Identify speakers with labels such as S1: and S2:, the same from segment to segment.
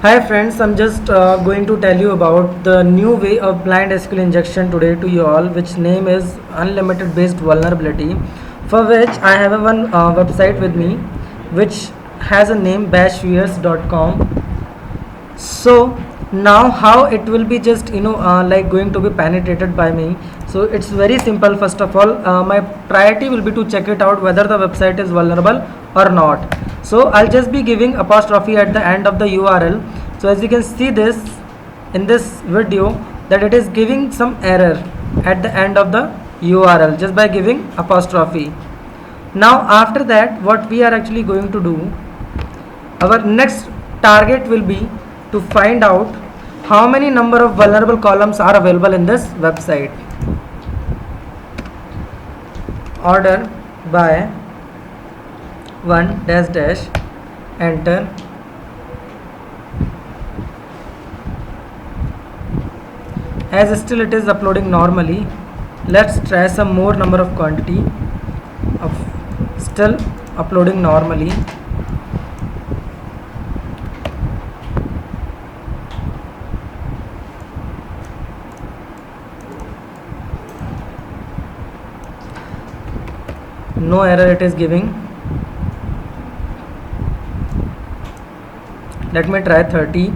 S1: Hi friends, I'm just going to tell you about the new way of blind SQL injection today to you all, which name is unlimited based vulnerability, for which I have a one website with me which has a name bashviewers.com. So now how it will be just like going to be penetrated by me. So it's very simple. First of all, my priority will be to check it out whether the website is vulnerable or not. So I'll just be giving apostrophe at the end of the URL. So as you can see this in this video, that it is giving some error at the end of the URL just by giving apostrophe. Now after that, what we are actually going to do, our next target will be to find out how many number of vulnerable columns are available in this website. Order by one dash dash, enter. As still it is uploading normally, let's try some more number of quantity of still uploading normally. No error it is giving. Let me try 30.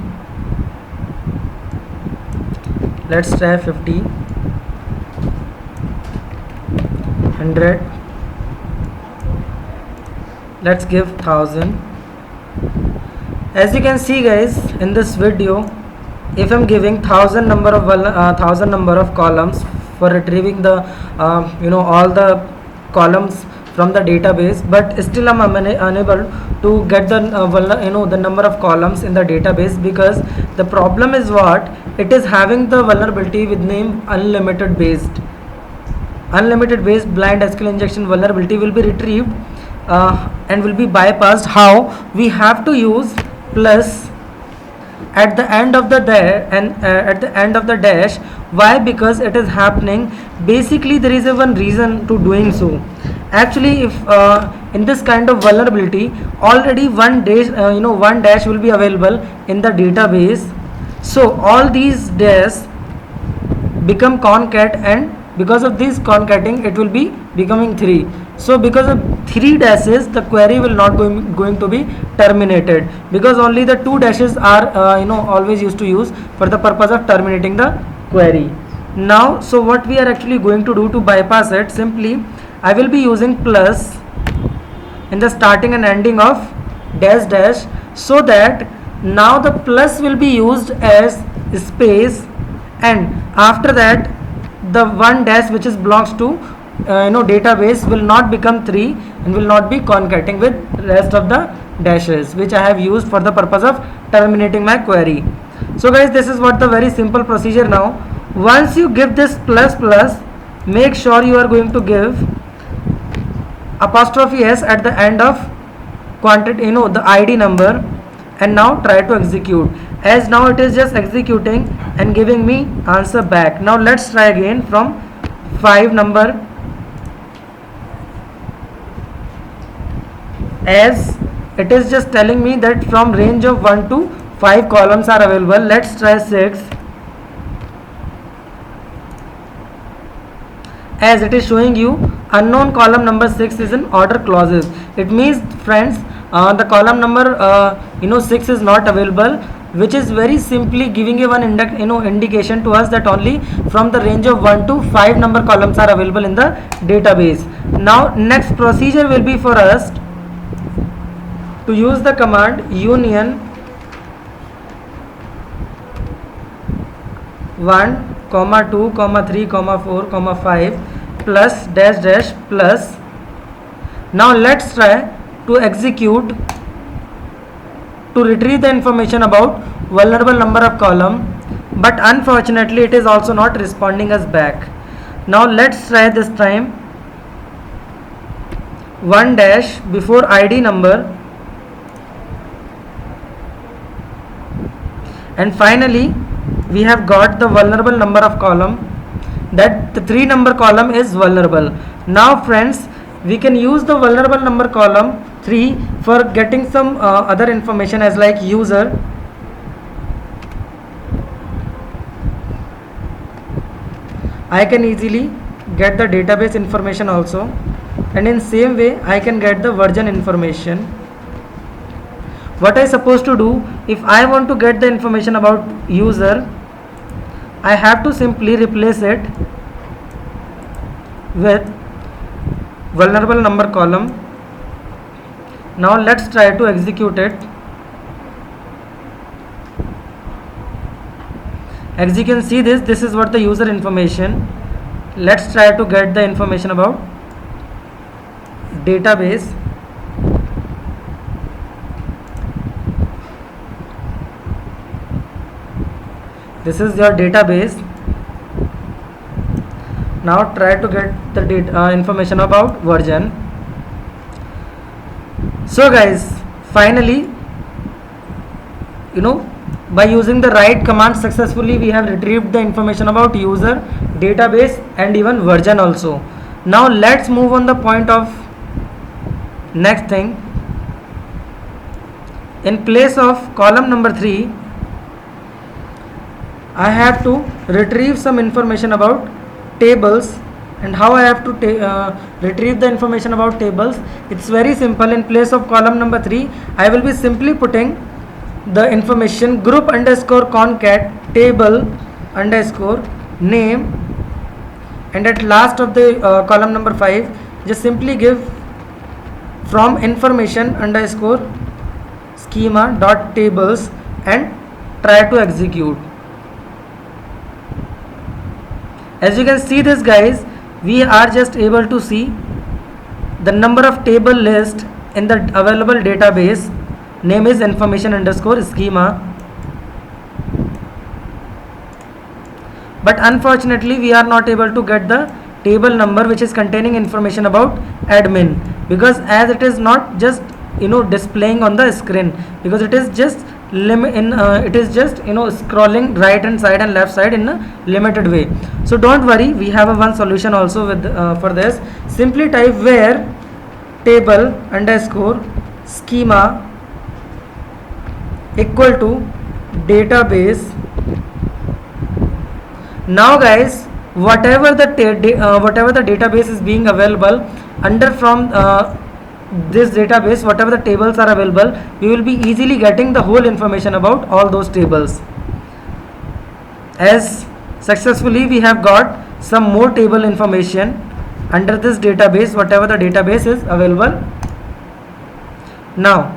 S1: Let's try 50, 100. Let's give 1000. As you can see guys, in this video, if I'm giving 1000 number of columns for retrieving the all the columns from the database, but still I'm unable to get the the number of columns in the database, because the problem is what, it is having the vulnerability with name unlimited based blind SQL injection vulnerability will be retrieved and will be bypassed. How? We have to use plus at the end of the dash. Why? Because it is happening, basically there is a one reason to doing so. Actually, if in this kind of vulnerability already one dash will be available in the database, so all these dashes become concat, and because of this concating it will be becoming 3. So because of 3 dashes the query will not going to be terminated, because only the 2 dashes are always used to use for the purpose of terminating the query. Now, so what we are actually going to do to bypass it, simply I will be using plus in the starting and ending of dash dash, so that now the plus will be used as space, and after that the one dash which is belongs to database will not become 3 and will not be concatenating with rest of the dashes which I have used for the purpose of terminating my query. So guys, this is what the very simple procedure. Now once you give this plus plus, make sure you are going to give apostrophe s at the end of quantity, the ID number, and now try to execute. As now it is just executing and giving me answer back. Now let's try again from 5 number. As it is just telling me that from range of 1 to 5 columns are available. Let's try 6. As it is showing you unknown column number 6 is in order clauses. It means friends, the column number 6 is not available, which is very simply giving a one indication to us that only from the range of 1 to 5 number columns are available in the database. Now next procedure will be for us to use the command union 1, 2, 3, 4, 5 plus dash dash plus. Now let's try to execute to retrieve the information about vulnerable number of column, but unfortunately it is also not responding us back. Now let's try this time 1 dash before ID number, and finally we have got the vulnerable number of column, that the 3 number column is vulnerable. Now friends, we can use the vulnerable number column 3 for getting some other information as like user I can easily get the database information also, and in same way I can get the version information. What I supposed to do, if I want to get the information about user, I have to simply replace it with vulnerable number column. Now let's try to execute it. As you can see, this is what the user information. Let's try to get the information about database. This is your database. Now try to get the information about version. So guys, finally, by using the right command successfully, we have retrieved the information about user, database, and even version also. Now let's move on the point of next thing. In place of column number 3, I have to retrieve some information about tables. And how I have to retrieve the information about tables? It's very simple. In place of column number 3, I will be simply putting the information group underscore concat table underscore name, and at last of the column number 5, just simply give from information underscore schema dot tables and try to execute. As you can see this guys, we are just able to see the number of table list in the available database. Name is information underscore schema, but unfortunately we are not able to get the table number which is containing information about admin, because as it is not just displaying on the screen, because it is just scrolling right hand side and left side in a limited way. So don't worry, we have one solution also with for this. Simply type where table underscore schema equal to database. Now guys, whatever the database is being available under from this database, whatever the tables are available, we will be easily getting the whole information about all those tables. As successfully we have got some more table information under this database, whatever the database is available. Now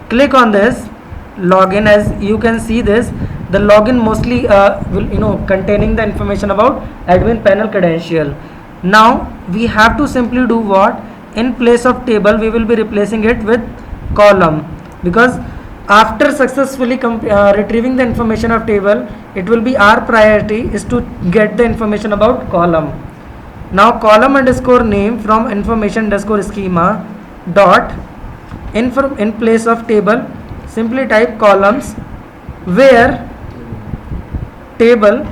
S1: click on this login. As you can see this, the login mostly will containing the information about admin panel credential. Now we have to simply do what? In place of table, we will be replacing it with column, because after successfully retrieving the information of table, it will be our priority is to get the information about column. Now column underscore name from information underscore schema dot in place of table, simply type columns where table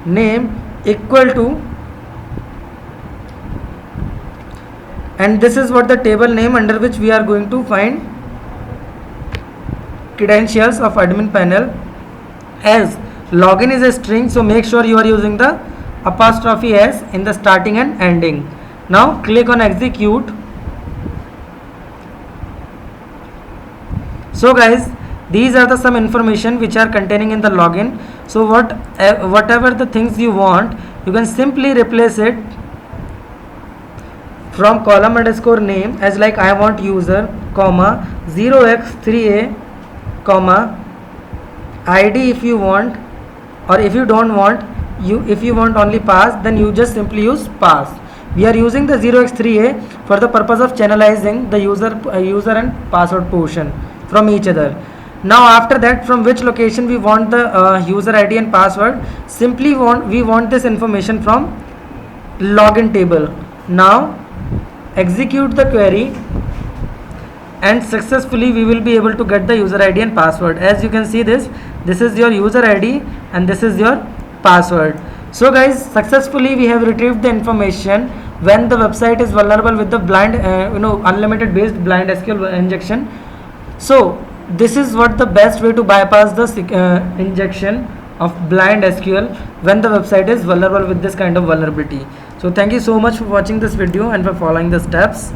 S1: name equal to, and this is what the table name under which we are going to find credentials of admin panel. As login is a string, so make sure you are using the apostrophe s in the starting and ending. Now click on execute. So guys, these are the some information which are containing in the login. So whatever the things you want, you can simply replace it from column underscore name, as like I want user, comma 0x3a, comma id if you want, or if you don't want, if you want only pass, then you just simply use pass. We are using the 0x3a for the purpose of channelizing the user and password portion from each other. Now after that, from which location we want the user ID and password, simply we want this information from login table. Now execute the query, and successfully we will be able to get the user ID and password. As you can see this is your user ID and this is your password. So guys, successfully we have retrieved the information when the website is vulnerable with the blind unlimited based blind SQL injection. So this is what the best way to bypass the injection of blind SQL when the website is vulnerable with this kind of vulnerability. So thank you so much for watching this video and for following the steps.